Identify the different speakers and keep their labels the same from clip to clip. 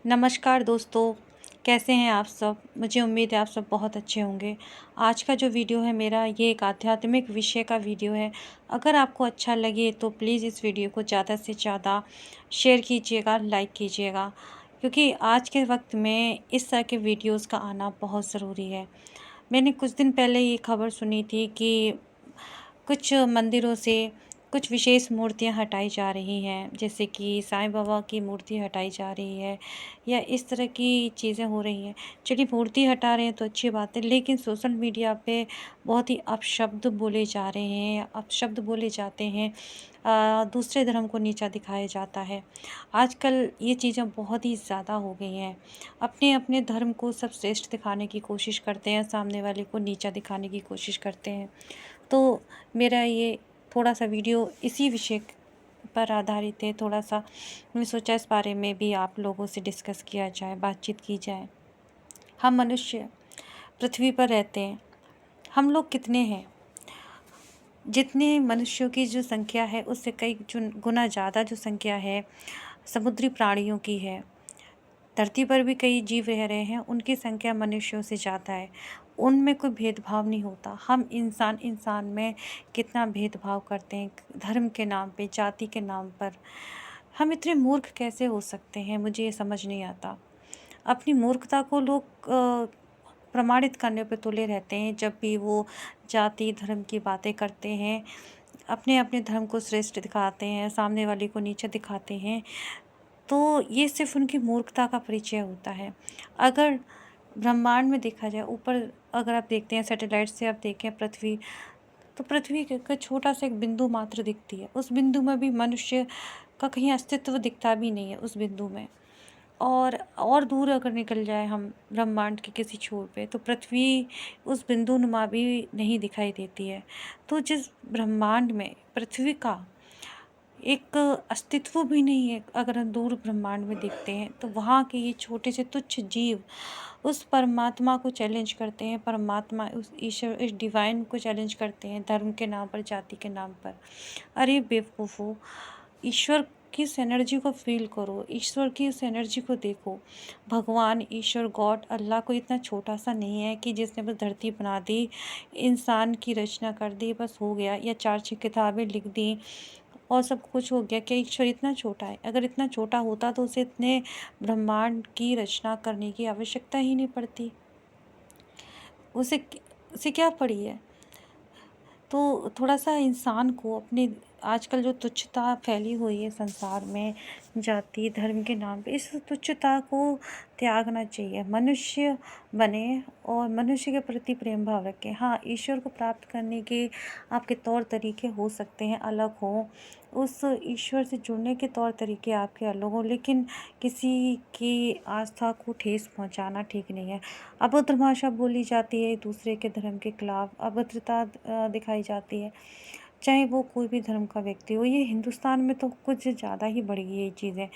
Speaker 1: नमस्कार दोस्तों, कैसे हैं आप सब? मुझे उम्मीद है आप सब बहुत अच्छे होंगे। आज का जो वीडियो है मेरा ये एक आध्यात्मिक विषय का वीडियो है। अगर आपको अच्छा लगे तो प्लीज़ इस वीडियो को ज़्यादा से ज़्यादा शेयर कीजिएगा, लाइक कीजिएगा, क्योंकि आज के वक्त में इस तरह के वीडियोज़ का आना बहुत ज़रूरी है। मैंने कुछ दिन पहले ये खबर सुनी थी कि कुछ मंदिरों से कुछ विशेष मूर्तियां हटाई जा रही हैं, जैसे कि साईं बाबा की मूर्ति हटाई जा रही है या इस तरह की चीज़ें हो रही हैं। चलिए मूर्ति हटा रहे हैं तो अच्छी बात है, लेकिन सोशल मीडिया पे बहुत ही अपशब्द बोले जा रहे हैं, अपशब्द बोले जाते हैं। दूसरे धर्म को नीचा दिखाया जाता है। आजकल ये चीज़ें बहुत ही ज़्यादा हो गई हैं। अपने अपने धर्म को सब श्रेष्ठ दिखाने की कोशिश करते हैं, सामने वाले को नीचा दिखाने की कोशिश करते हैं। तो मेरा ये थोड़ा-सा वीडियो इसी विषय पर आधारित है। थोड़ा-सा मैंने सोचा इस बारे में भी आप लोगों से डिस्कस किया जाए, बातचीत की जाए। हम मनुष्य पृथ्वी पर रहते हैं। हम लोग कितने हैं? जितने मनुष्यों की जो संख्या है उससे कई गुना ज़्यादा जो संख्या है समुद्री प्राणियों की है। धरती पर भी कई जीव रह रहे हैं, उनकी संख्या मनुष्यों से ज़्यादा है। उनमें कोई भेदभाव नहीं होता। हम इंसान इंसान में कितना भेदभाव करते हैं, धर्म के नाम पे, जाति के नाम पर। हम इतने मूर्ख कैसे हो सकते हैं, मुझे ये समझ नहीं आता। अपनी मूर्खता को लोग प्रमाणित करने पे तुले रहते हैं जब भी वो जाति, धर्म की बातें करते हैं। अपने अपने धर्म को श्रेष्ठ दिखाते हैं, सामने वाले को नीचा दिखाते हैं। तो ये सिर्फ़ उनकी मूर्खता का परिचय होता है। अगर ब्रह्मांड में देखा जाए, ऊपर अगर आप देखते हैं सैटेलाइट से आप देखें पृथ्वी, तो पृथ्वी का छोटा-सा एक बिंदु मात्र दिखती है। उस बिंदु में भी मनुष्य का कहीं अस्तित्व दिखता भी नहीं है उस बिंदु में। और दूर अगर निकल जाए हम ब्रह्मांड के किसी छोर पे, तो पृथ्वी उस बिंदुनुमा भी नहीं दिखाई देती है। तो जिस ब्रह्मांड में पृथ्वी का एक अस्तित्व भी नहीं है, अगर हम दूर ब्रह्मांड में देखते हैं, तो वहाँ के ये छोटे से तुच्छ जीव उस परमात्मा को चैलेंज करते हैं, परमात्मा उस ईश्वर, इस डिवाइन को चैलेंज करते हैं धर्म के नाम पर, जाति के नाम पर। अरे बेवकूफ़ो! ईश्वर की इस एनर्जी को फ़ील करो, ईश्वर की इस एनर्जी को देखो। भगवान, ईश्वर, गॉड, अल्लाह कोई इतना छोटा-सा नहीं है कि जिसने बस धरती बना दी, इंसान की रचना कर दी, बस हो गया, या 4-6 किताबें लिख दी और सब कुछ हो गया। क्या ईश्वर इतना छोटा है? अगर इतना छोटा होता तो उसे इतने ब्रह्मांड की रचना करने की आवश्यकता ही नहीं पड़ती। उसे उसे क्या पड़ी है? तो थोड़ा-सा इंसान को अपने, आजकल जो तुच्छता फैली हुई है संसार में, जाति, धर्म के नाम पे, इस तुच्छता को त्यागना चाहिए। मनुष्य बने और मनुष्य के प्रति प्रेम भाव रखें। हाँ, ईश्वर को प्राप्त करने के आपके तौर तरीके हो सकते हैं, अलग हों। उस ईश्वर से जुड़ने के तौर तरीके आपके अलग हों, लेकिन किसी की आस्था को ठेस पहुँचाना ठीक नहीं है। अभद्र भाषा बोली जाती है एक दूसरे के धर्म के खिलाफ, अभद्रता दिखाई जाती है, चाहे वो कोई भी धर्म का व्यक्ति हो। ये हिंदुस्तान में तो कुछ ज़्यादा ही बढ़ गई है ये चीज़ें।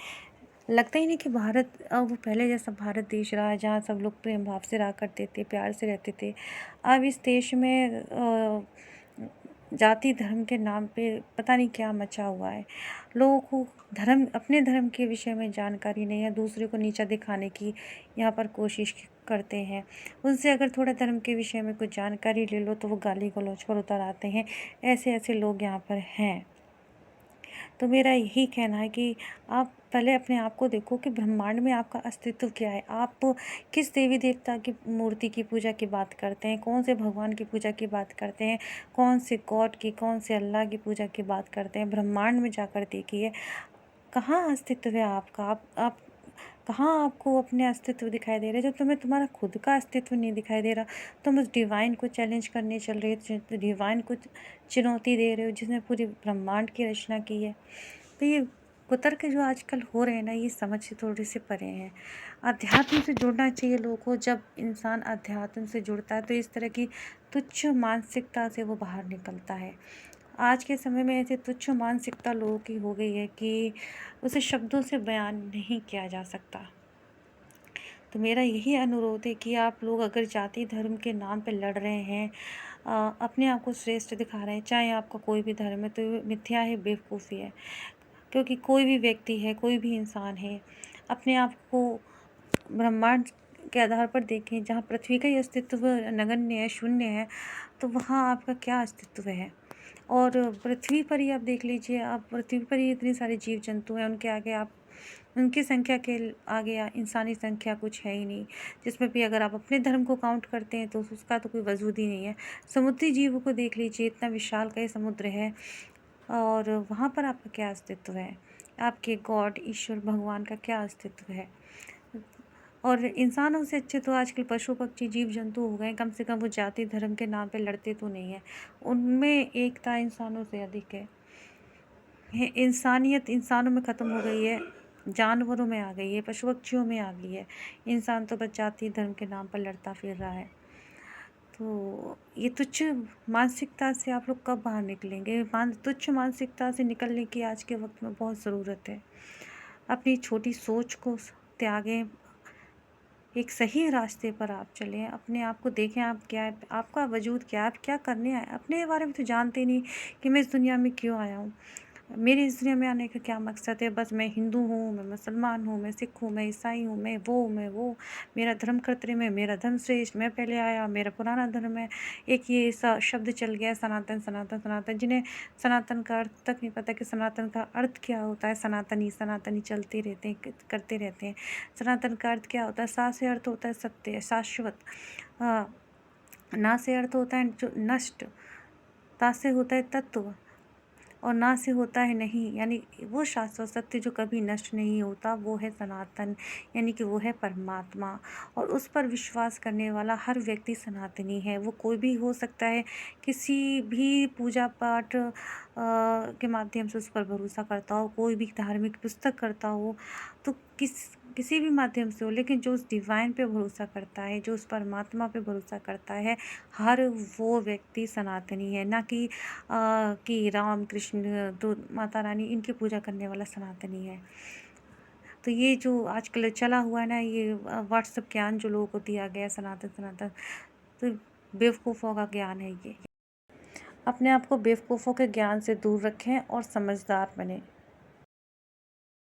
Speaker 1: लगता ही नहीं कि भारत वो पहले जैसा भारत देश रहा है जहाँ सब लोग प्रेम भाव से रहा करते थे, प्यार से रहते थे। अब इस देश में जाति धर्म के नाम पे पता नहीं क्या मचा हुआ है। लोगों को धर्म, अपने धर्म के विषय में जानकारी नहीं है, दूसरे को नीचा दिखाने की यहाँ पर कोशिश करते हैं। उनसे अगर थोड़ा धर्म के विषय में कुछ जानकारी ले लो तो वो गाली गलौज पर उतर आते हैं। ऐसे ऐसे लोग यहाँ पर हैं। तो मेरा यही कहना है कि आप पहले अपने आप को देखो कि ब्रह्मांड में आपका अस्तित्व क्या है। आप किस देवी देवता की मूर्ति की पूजा की बात करते हैं, कौन से भगवान की पूजा की बात करते हैं, कौन से गॉड की, कौन से अल्लाह की पूजा की बात करते हैं। ब्रह्मांड में जाकर देखिए कहाँ अस्तित्व है आपका। आप कहाँ आपको अपने अस्तित्व दिखाई दे रहे हैं। जब तुम्हें तुम्हारा खुद का अस्तित्व नहीं दिखाई दे रहा, तुम उस डिवाइन को चैलेंज करने चल रहे हो, डिवाइन को चुनौती दे रहे हो जिसने पूरे ब्रह्मांड की रचना की है। तो ये कुतर्क जो आजकल हो रहे हैं ना, ये समझ से थोड़े से परे हैं। अध्यात्म से जुड़ना चाहिए लोगों को। जब इंसान अध्यात्म से जुड़ता है तो इस तरह की तुच्छ मानसिकता से वो बाहर निकलता है। आज के समय में ऐसे तुच्छ मानसिकता लोगों की हो गई है कि उसे शब्दों से बयान नहीं किया जा सकता। तो मेरा यही अनुरोध है कि आप लोग अगर जाति धर्म के नाम पे लड़ रहे हैं, अपने आप को श्रेष्ठ दिखा रहे हैं, चाहे आपका कोई भी धर्म है, तो ये मिथ्या है, बेवकूफ़ी है। क्योंकि कोई भी व्यक्ति है, कोई भी इंसान है, अपने आप को ब्रह्मांड के आधार पर देखें, जहाँ पृथ्वी का ही अस्तित्व नगण्य है, शून्य है, तो वहाँ आपका क्या अस्तित्व है। और पृथ्वी पर ही आप देख लीजिए, आप पृथ्वी पर ही इतने सारे जीव जंतु हैं, उनके आगे आप, उनकी संख्या के आगे इंसानी संख्या कुछ है ही नहीं। जिसमें भी अगर आप अपने धर्म को काउंट करते हैं तो उसका तो कोई वजूद ही नहीं है। समुद्री जीवों को देख लीजिए, इतना विशाल का ये समुद्र है, और वहाँ पर आपका क्या अस्तित्व है। आपके गॉड, ईश्वर, भगवान का क्या अस्तित्व है। और इंसानों से अच्छे तो आजकल पशु पक्षी जीव जंतु हो गए। कम से कम वो जाति धर्म के नाम पे लड़ते तो नहीं है, उनमें एकता इंसानों से अधिक है। इंसानियत इंसानों में ख़त्म हो गई है, जानवरों में आ गई है, पशु पक्षियों में आ गई है। इंसान तो बस जाति धर्म के नाम पर लड़ता फिर रहा है। तो ये तुच्छ मानसिकता से आप लोग कब बाहर निकलेंगे। तुच्छ मानसिकता से निकलने की आज के वक्त में बहुत ज़रूरत है। अपनी छोटी सोच को त्यागें, एक सही रास्ते पर आप चलें, अपने आप को देखें, आप क्या है, आपका वजूद क्या है, आप क्या करने आए। अपने बारे में तो जानते नहीं कि मैं इस दुनिया में क्यों आया हूँ, मेरे इस दुनिया में आने का क्या मकसद है। बस मैं हिंदू हूँ, मैं मुसलमान हूँ, मैं सिख हूँ, मैं ईसाई हूँ, मैं वो, मेरा धर्म खतरे में, मेरा धर्म श्रेष्ठ, मैं पहले आया, मेरा पुराना धर्म है। एक ये ऐसा शब्द चल गया है, सनातन सनातन सनातन, जिन्हें सनातन का अर्थ तक नहीं पता कि सनातन का अर्थ क्या होता है। सनातनी सनातनी चलते रहते हैं, करते रहते हैं। सनातन का अर्थ क्या होता है। सा से अर्थ होता है सत्य, शाश्वत। ना से अर्थ होता है जो नष्ट, ता से होता है तत्व, और ना से होता है नहीं, यानी वो शाश्वत सत्य जो कभी नष्ट नहीं होता, वो है सनातन, यानी कि वो है परमात्मा। और उस पर विश्वास करने वाला हर व्यक्ति सनातनी है। वो कोई भी हो सकता है, किसी भी पूजा पाठ के माध्यम से उस पर भरोसा करता हो, कोई भी धार्मिक पुस्तक करता हो, तो किसी भी माध्यम से हो, लेकिन जो उस डिवाइन पे भरोसा करता है, जो उस परमात्मा पे भरोसा करता है, हर वो व्यक्ति सनातनी है। ना कि राम कृष्ण तो माता रानी इनकी पूजा करने वाला सनातनी है। तो ये जो आजकल चला हुआ है ना, ये व्हाट्सएप ज्ञान जो लोगों को दिया गया सनातन सनातन, तो बेवकूफ़ों का ज्ञान है ये। अपने आप को बेवकूफ़ों के ज्ञान से दूर रखें और समझदार बनें।